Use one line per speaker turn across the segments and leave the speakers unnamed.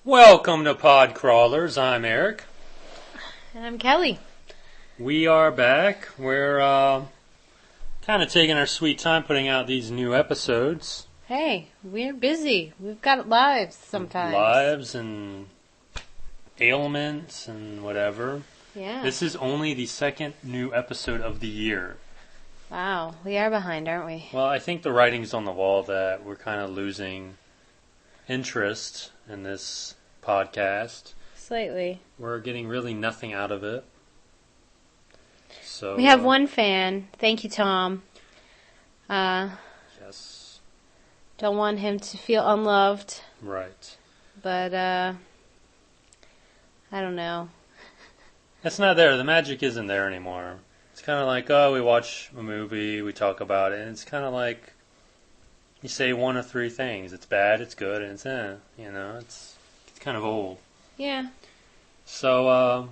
Welcome to Pod Crawlers. I'm Eric.
And I'm Kelly.
We are back. We're kind of taking our sweet time putting out these new episodes.
Hey, we're busy. We've got lives sometimes.
Lives and ailments and whatever.
Yeah.
This is only the second new episode of the year.
Wow, we are behind, aren't we?
Well, I think the writing's on the wall that we're kind of losing interest in this podcast.
Slightly.
We're getting really nothing out of it. So
we have one fan. Thank you, Tom.
Yes.
Don't want him to feel unloved.
Right.
But, I don't know.
It's not there. The magic isn't there anymore. It's kind of like, we watch a movie, we talk about it, and it's kind of like you say one of three things. It's bad, it's good, and it's it's kind of old.
Yeah.
So,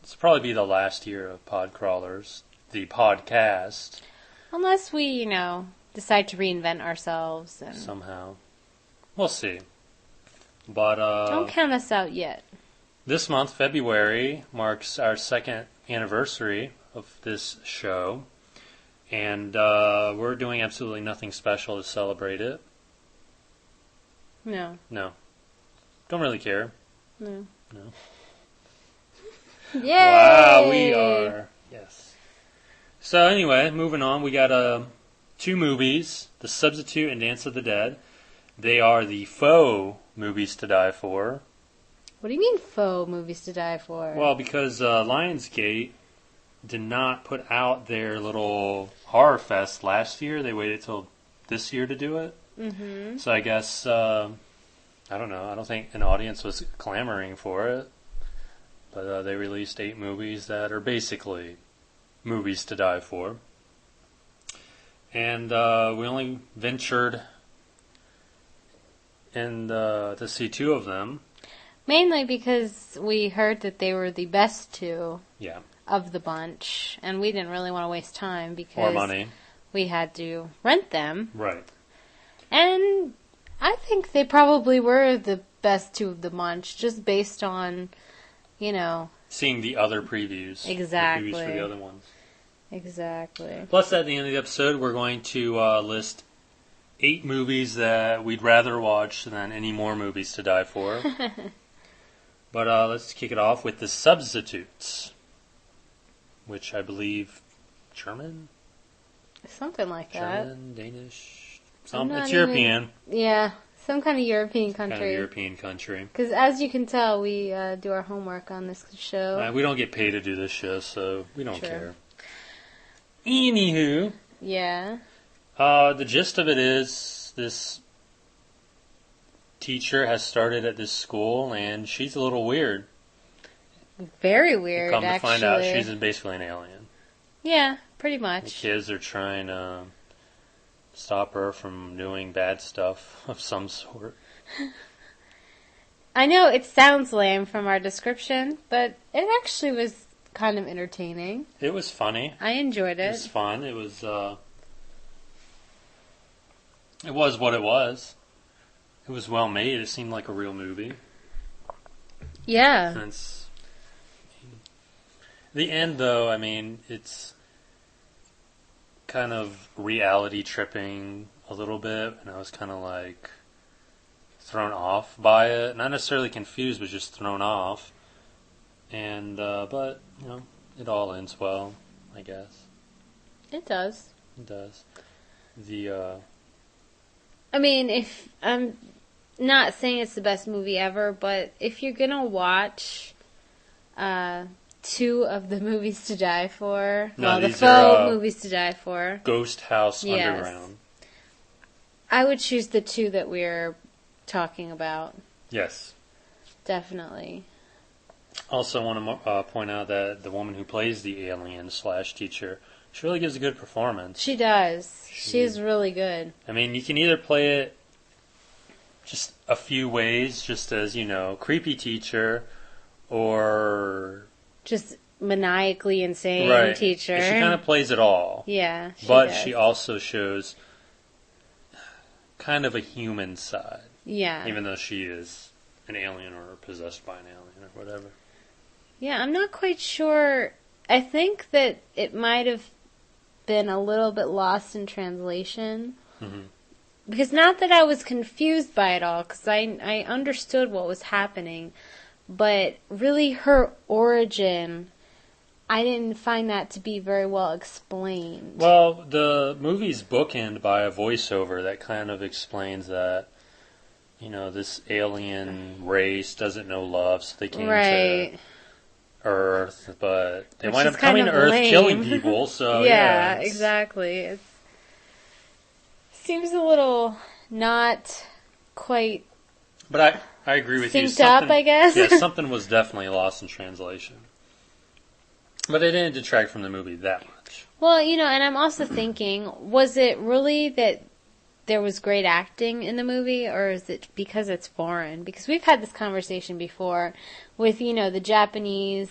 this will probably be the last year of Pod Crawlers, the podcast.
Unless we, decide to reinvent ourselves. And
Somehow. We'll see. But,
don't count us out yet.
This month, February, marks our second anniversary of this show. And we're doing absolutely nothing special to celebrate it.
No.
No. Don't really care.
No.
No.
Yay!
Wow, we are. Yes. So anyway, moving on. We got two movies, The Substitute and Dance of the Dead. They are the faux movies to die for.
What do you mean faux movies to die for?
Well, because Lionsgate did not put out their little horror fest last year. They waited till this year to do it.
Mm-hmm.
So I guess, I don't know. I don't think an audience was clamoring for it. But they released 8 movies that are basically movies to die for. And we only ventured to see 2 of them.
Mainly because we heard that they were the best 2
Yeah.
of the bunch, and we didn't really want to waste time because
Or money.
we had to rent them.
Right.
And I think they probably were the best 2 of the bunch, just based on,
Seeing the other previews.
Exactly.
The previews for the other ones.
Exactly.
Plus, at the end of the episode, we're going to list 8 movies that we'd rather watch than any more movies to die for. But let's kick it off with The Substitutes, which I believe German?
Something like that.
German, Danish,
I'm not
it's European.
Yeah, some kind of European
Kind of
country.
European country.
Because as you can tell, we do our homework on this show.
We don't get paid to do this show, so we don't
Sure.
care. Anywho,
Yeah.
the gist of it is this teacher has started at this school, and she's a little weird.
Very weird,
Come to
actually.
find out, she's basically an alien.
Yeah, pretty
The
much.
kids are trying to stop her from doing bad stuff of some sort.
I know it sounds lame from our description, but it actually was kind of entertaining.
It was funny.
I enjoyed
It
it.
was fun. It was what it was. It was well made. It seemed like a real movie.
Yeah.
Since the end, though, it's kind of reality tripping a little bit, and I was kind of like thrown off by it. Not necessarily confused, but just thrown off. And but it all ends well, I guess.
It does.
It does. The
I mean, if I'm not saying it's the best movie ever, but if you're gonna watch 2 of the movies to die for,
No,
the
these
faux
are,
movies to die for,
Ghost House
Yes.
Underground.
I would choose the 2 that we're talking about.
Yes.
Definitely.
Also want to point out that the woman who plays the alien / teacher, she really gives a good performance.
She does. She's really good.
You can either play it just a few ways, just as, creepy teacher, or
Just maniacally insane
right.
teacher.
She kind of plays it all.
Yeah,
But
does.
she also shows kind of a human side.
Yeah.
Even though she is an alien or possessed by an alien or whatever.
Yeah, I'm not quite sure. I think that it might have been a little bit lost in translation.
Mm-hmm.
Because not that I was confused by it all, because I understood what was happening, but really her origin, I didn't find that to be very well explained.
Well, the movie's bookend by a voiceover that kind of explains that, this alien race doesn't know love, so they came to Earth, but they wind up coming to Earth killing people, so
yeah, exactly. It seems a little not quite
But I agree with you.
synced up, I guess.
Yeah, something was definitely lost in translation. But it didn't detract from the movie that much.
Well, and I'm also thinking, was it really that there was great acting in the movie, or is it because it's foreign? Because we've had this conversation before with, the Japanese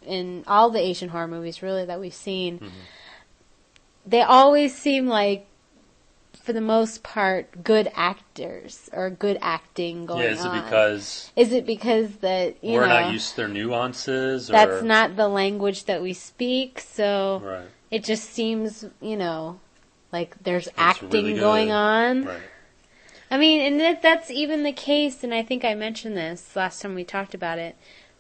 and all the Asian horror movies, really, that we've seen.
Mm-hmm.
They always seem like, for the most part, good actors or good acting going on. Is it because that
we're not used to their nuances?
That's not the language that we speak, so
right.
It just seems, like there's acting really going on.
Right.
I mean, and that's even the case, and I think I mentioned this last time we talked about it,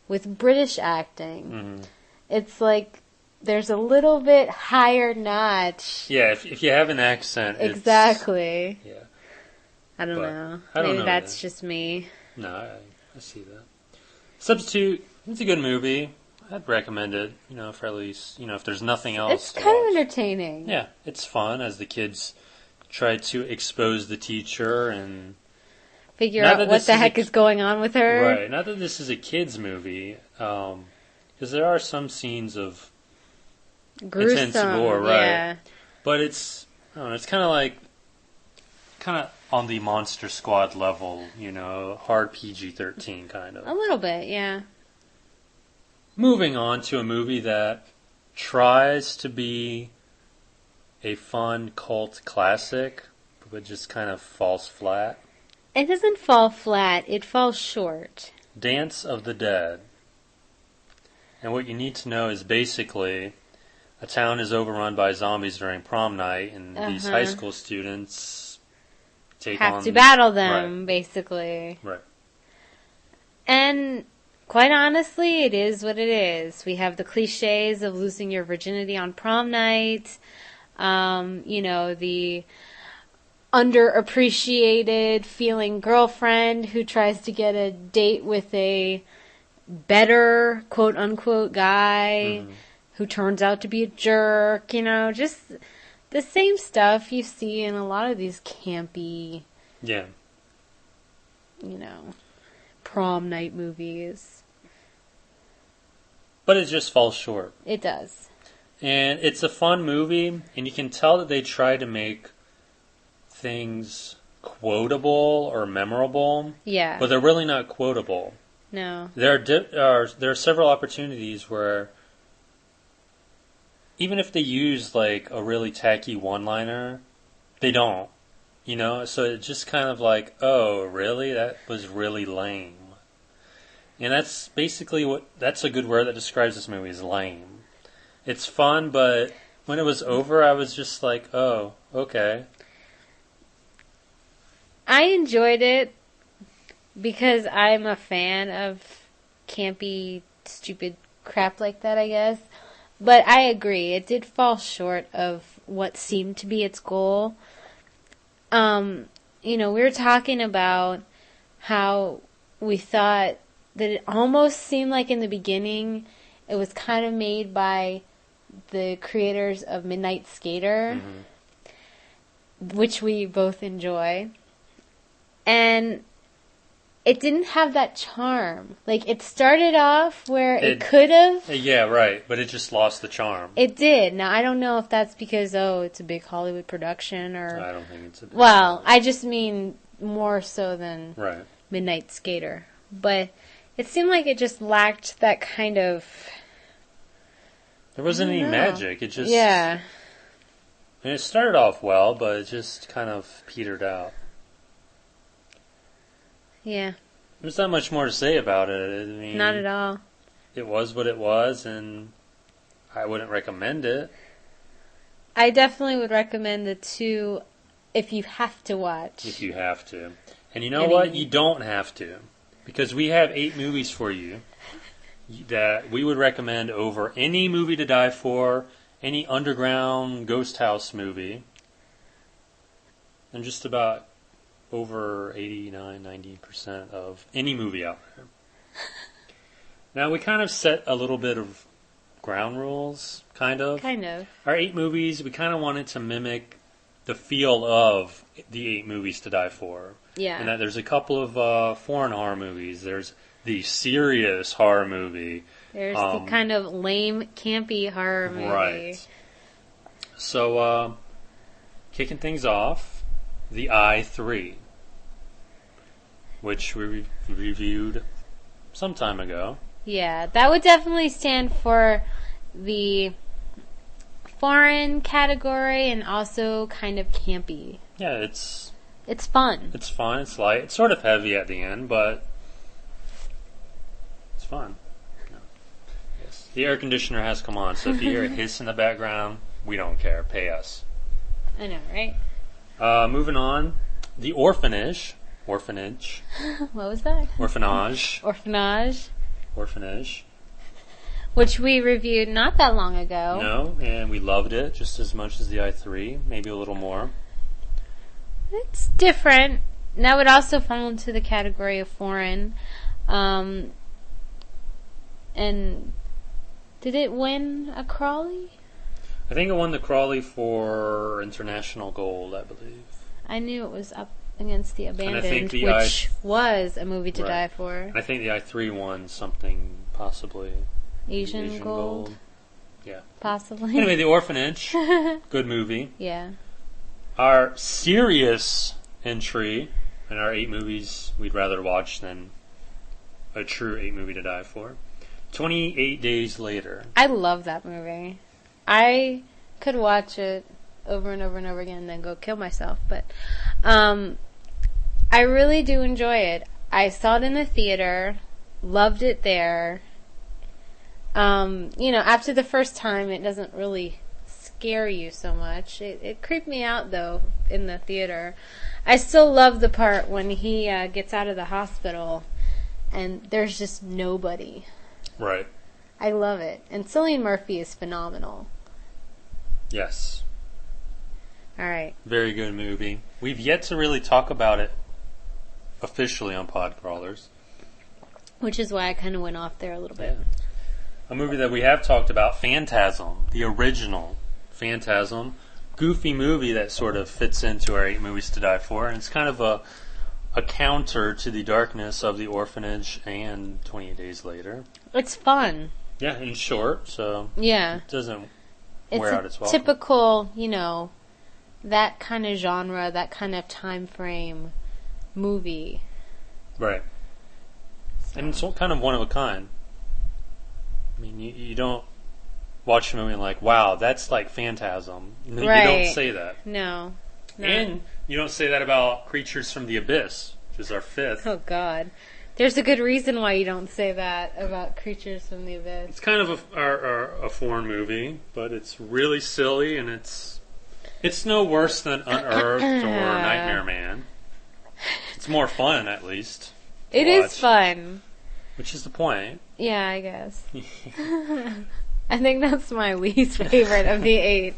with British acting.
Mm-hmm.
It's like there's a little bit higher notch.
Yeah, if you have an accent,
exactly.
Yeah.
I don't know.
Maybe
that's just me.
No, I see that. Substitute, it's a good movie. I'd recommend it, for at least, if there's nothing else.
It's kind of entertaining.
Yeah, it's fun as the kids try to expose the teacher and
figure out what the heck is going on with her.
Right. Not that this is a kids movie, because there are some scenes of
gruesome,
intense gore, right?
Yeah.
But it's kind of on the Monster Squad level, hard PG-13 kind of.
A little bit, yeah.
Moving on to a movie that tries to be a fun cult classic, but just kind of falls flat.
It doesn't fall flat, it falls short.
Dance of the Dead. And what you need to know is basically a town is overrun by zombies during prom night, and these high school students
have to battle them,
right.
Basically.
Right.
And quite honestly, it is what it is. We have the cliches of losing your virginity on prom night, the underappreciated feeling girlfriend who tries to get a date with a better, quote-unquote, guy who turns out to be a jerk, just the same stuff you see in a lot of these campy, prom night movies.
But it just falls short.
It does.
And it's a fun movie, and you can tell that they try to make things quotable or memorable.
Yeah.
But they're really not quotable.
No.
There are several opportunities where even if they use like a really tacky one-liner, they don't. So it's just kind of like, oh, really? That was really lame. And that's basically that's a good word that describes this movie, is lame. It's fun, but when it was over, I was just like, oh, okay.
I enjoyed it because I'm a fan of campy, stupid crap like that, I guess. But I agree, it did fall short of what seemed to be its goal. We were talking about how we thought that it almost seemed like in the beginning it was kind of made by the creators of Midnight Skater, which we both enjoy. And it didn't have that charm. Like, it started off where it could have.
Yeah, right. But it just lost the charm.
It did. Now, I don't know if that's because, it's a big Hollywood production or...
I don't think it's a big
Well, I just mean more so than
right.
Midnight Skater. But it seemed like it just lacked that kind of...
There wasn't any magic. It just...
Yeah.
And it started off well, but it just kind of petered out.
Yeah.
There's not much more to say about it. I mean,
Not at all.
it was what it was, and I wouldn't recommend it.
I definitely would recommend the 2 if you have to watch.
If you have to. And you know what? You don't have to. Because we have 8 movies for you that we would recommend over any movie to die for, any underground ghost house movie, and just about over 89-90% of any movie out there. Now, we kind of set a little bit of ground rules, kind of.
Kind of.
Our 8 movies, we kind of wanted to mimic the feel of the 8 movies to die for.
Yeah.
And that there's a couple of foreign horror movies. There's the serious horror movie.
There's the kind of lame, campy horror movie.
Right. So, kicking things off, The Eye 3, which we reviewed some time ago.
Yeah, that would definitely stand for the foreign category and also kind of campy.
Yeah, it's
fun.
It's fun. It's light. It's sort of heavy at the end, but it's fun. Yeah. Yes. The air conditioner has come on, so if you hear a hiss in the background, we don't care. Pay us.
I know, right?
Moving on, The Orphanage.
What was that?
Orphanage.
Orphanage. Which we reviewed not that long ago.
No, and we loved it just as much as the I3, maybe a little more.
It's different. That would also fall into the category of foreign. And did it win a Crawley?
I think it won the Crawley for International Gold, I believe.
I knew it was up against The Abandoned,
the
which was a movie to die for.
And I think the I3 won something, possibly
Asian Gold.
Yeah.
Possibly.
Anyway, The Orphanage. Good movie.
Yeah.
Our serious entry in our 8 movies we'd rather watch than a true 8 movie to die for. 28 Days Later.
I love that movie. I could watch it over and over and over again and then go kill myself. But I really do enjoy it. I saw it in the theater. Loved it there. After the first time, it doesn't really scare you so much. It creeped me out, though, in the theater. I still love the part when he gets out of the hospital and there's just nobody.
Right.
I love it. And Cillian Murphy is phenomenal.
Yes.
All right.
Very good movie. We've yet to really talk about it officially on Podcrawlers.
Which is why I kind of went off there a little bit.
Yeah. A movie that we have talked about, Phantasm, the original Phantasm. Goofy movie that sort of fits into our 8 movies to die for. And it's kind of a counter to the darkness of The Orphanage and 28 Days Later.
It's fun.
Yeah, and short, so
yeah,
it doesn't wear out its welcome.
Typical, that kind of genre, that kind of time frame movie.
Right. So. And it's kind of one of a kind. I mean, you don't watch a movie and like, wow, that's like Phantasm.
Right.
You don't say that.
No.
And you don't say that about Creatures from the Abyss, which is our 5th.
Oh, God. There's a good reason why you don't say that about Creatures from the Abyss.
It's kind of a foreign movie, but it's really silly, and it's no worse than Unearthed or Nightmare Man. It's more fun, at least.
It is fun.
Which is the point.
Yeah, I guess. I think that's my least favorite of the 8.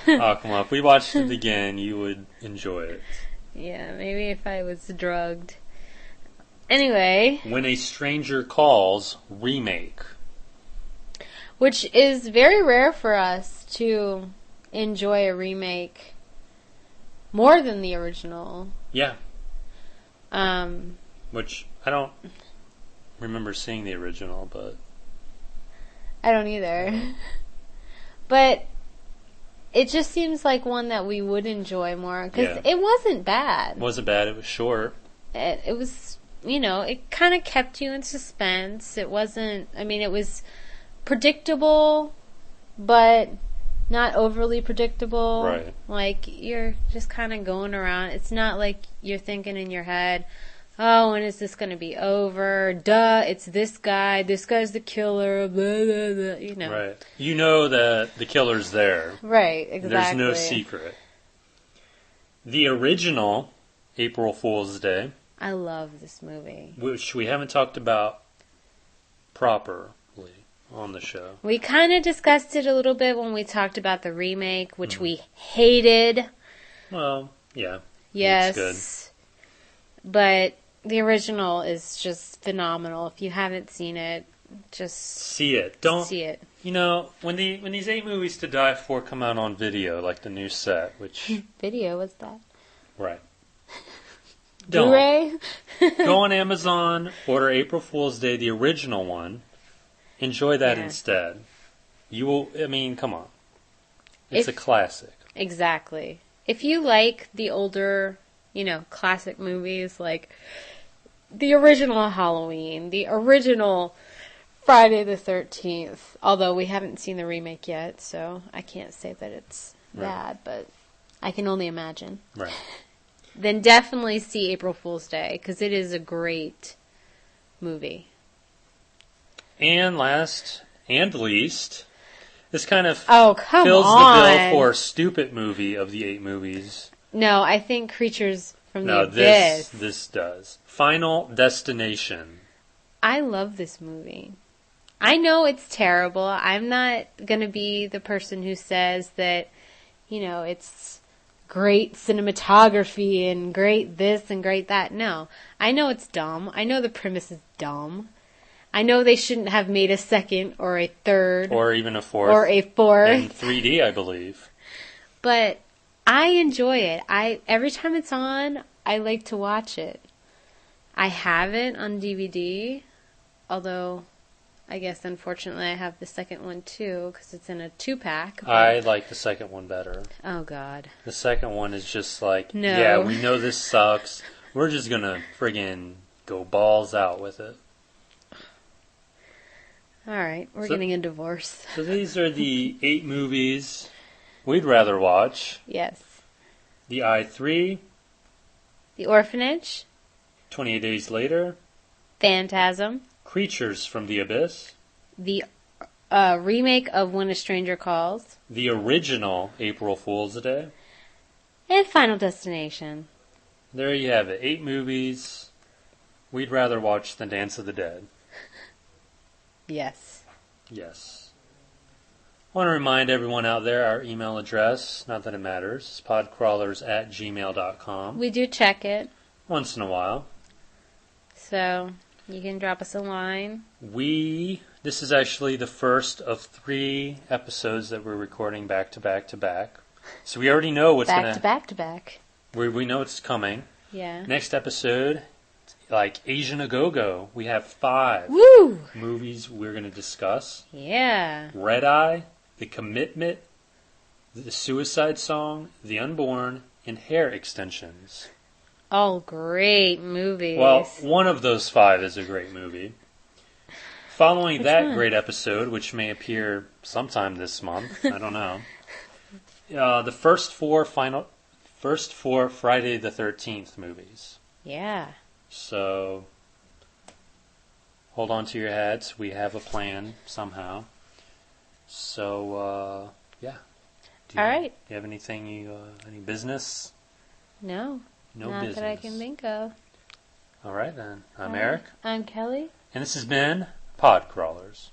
Oh, come on. If we watched it again, you would enjoy it.
Yeah, maybe if I was drugged. Anyway.
When a Stranger Calls remake.
Which is very rare for us to enjoy a remake more than the original.
Yeah. Which I don't remember seeing the original, but
I don't either. But it just seems like one that we would enjoy more because it wasn't bad.
It wasn't bad. It was short.
It was, it kind of kept you in suspense. It wasn't, it was predictable, but not overly predictable.
Right.
Like, you're just kind of going around. It's not like you're thinking in your head, oh, when is this going to be over? Duh, it's this guy. This guy's the killer. Blah, blah, blah, you know.
Right. You know that the killer's there.
Right, exactly.
There's no secret. The original April Fool's Day,
I love this movie.
which we haven't talked about properly on the show.
We kind of discussed it a little bit when we talked about the remake, which we hated.
Well, yeah.
Yes.
It's
But the original is just phenomenal. If you haven't seen it, just
See it. Don't
see it.
You know, when these 8 movies to die for come out on video, like the new set, which
Video, what's that?
right. Don't.
Blu-ray?
Go on Amazon, order April Fool's Day, the original one. Enjoy that
Yeah.
instead. You will, I mean, come on. It's a
If-
classic.
Exactly. If you like the older, classic movies, like the original Halloween, the original Friday the 13th, although we haven't seen the remake yet, so I can't say that it's
Right.
bad, but I can only imagine.
Right.
Then definitely see April Fool's Day, because it is a great movie.
And last and least, this kind of
Oh, come
fills
on.
the bill for stupid movie of the 8 movies.
No, I think Creatures from
No,
the Abyss.
this does. Final Destination.
I love this movie. I know it's terrible. I'm not going to be the person who says that, it's great cinematography and great this and great that. No. I know it's dumb. I know the premise is dumb. I know they shouldn't have made a second or a third
Or even a fourth.
or a fourth.
In 3D, I believe.
But I enjoy it. Every time it's on, I like to watch it. I have it on DVD, although I guess unfortunately I have the second one too because it's in a 2-pack.
I like the second one better.
Oh God.
The second one is just like,
No.
yeah, we know this sucks. We're just gonna friggin' go balls out with it.
All right, we're
So-
getting a divorce.
So these are the 8 movies we'd rather watch.
Yes.
The I-3,
The Orphanage,
28 Days Later,
Phantasm,
Creatures from the Abyss,
the remake of When a Stranger Calls,
the original April Fool's Day.
and Final Destination.
There you have it. 8 movies we'd rather watch than Dance of the Dead.
Yes.
Yes. I want to remind everyone out there our email address, not that it matters, is podcrawlers@gmail.com.
We do check it,
Once in a while.
so you can drop us a line.
This is actually the first of 3 episodes that we're recording back to back to back. So we already know what's
Back
going
to back to back.
We know it's coming.
Yeah.
Next episode, like Asian A-Go-Go, we have 5
Woo!
movies we're going to discuss.
Yeah.
Red Eye, The Commitment, The Suicide Song, The Unborn, and Hair Extensions.
All great movies.
Well, one of those 5 is a great movie. Following
Which
that
one?
great episode, which may appear sometime this month, I don't know. The first 4 Friday the 13th movies.
Yeah.
So hold on to your hats. We have a plan somehow. So yeah.
All right.
Do you have anything any business?
No.
No
Not
business.
that I can think of.
All right then. I'm
All right.
Eric,
I'm Kelly.
and this has been Pod Crawlers.